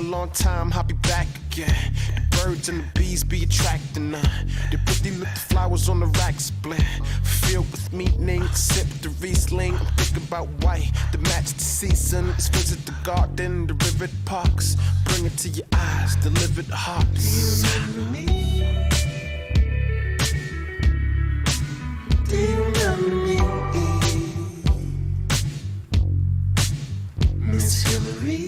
long time, I'll be back again. The birds and the bees be attracting her. The pretty little flowers on the rack split, filled with meaning. Sip the Riesling, I'm thinking about white to match the season. Let's visit the garden, the river parks. Bring it to your eyes, deliver the hearts. Do you remember me? Do you remember me? Miss Hillary?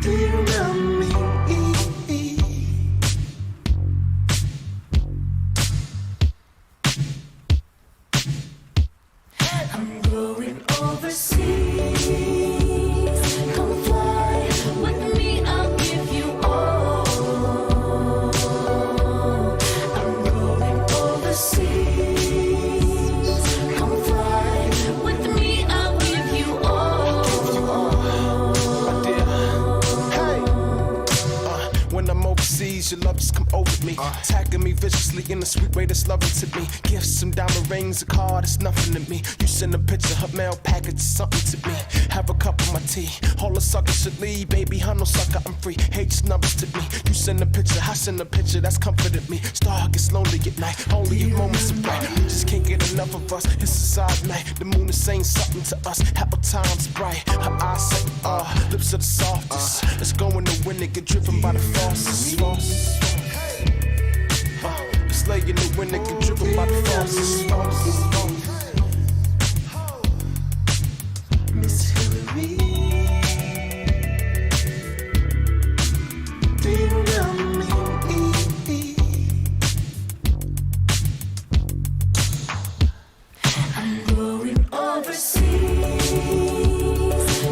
Do you remember me? I'm going overseas. Come fly with me, I'll give you all. I'm going overseas. Come fly with me, I'll give you all. My dear. Hey. When I'm overseas, your love just come over me. Attacking me viciously in a sweet way that's loving to me. Gifts, some diamond rings, a car, that's nothing to me. You send a picture, her mail package, something to me. Have a cup of my tea. All the suckers should leave, baby. I'm no sucker, I'm free. Hate just numbers to me. You send a picture, I send a picture, that's comforted me. Star gets lonely at night, only in moments of bright. We just can't get enough of us. It's a side night. The moon is saying something to us. Apple time's bright. Her eyes say, lips are the softest. Let's go in the wind and get driven by the forces. Let's lay in the wind and get driven by the forces. Miss Hillary, do you remember me? I'm going overseas.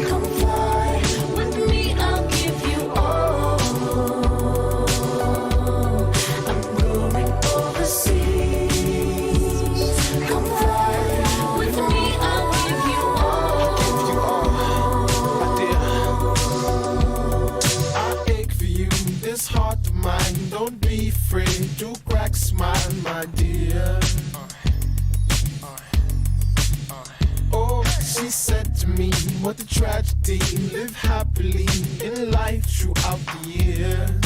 Come fly with me, I'll give you all. I'm going overseas. Come fly with me, I'll give you all. My dear, I ache for you, this heart of mine. Don't be afraid, do crack smile, my dear. Oh, she said to me, what a tragedy. Live happily in life throughout the year.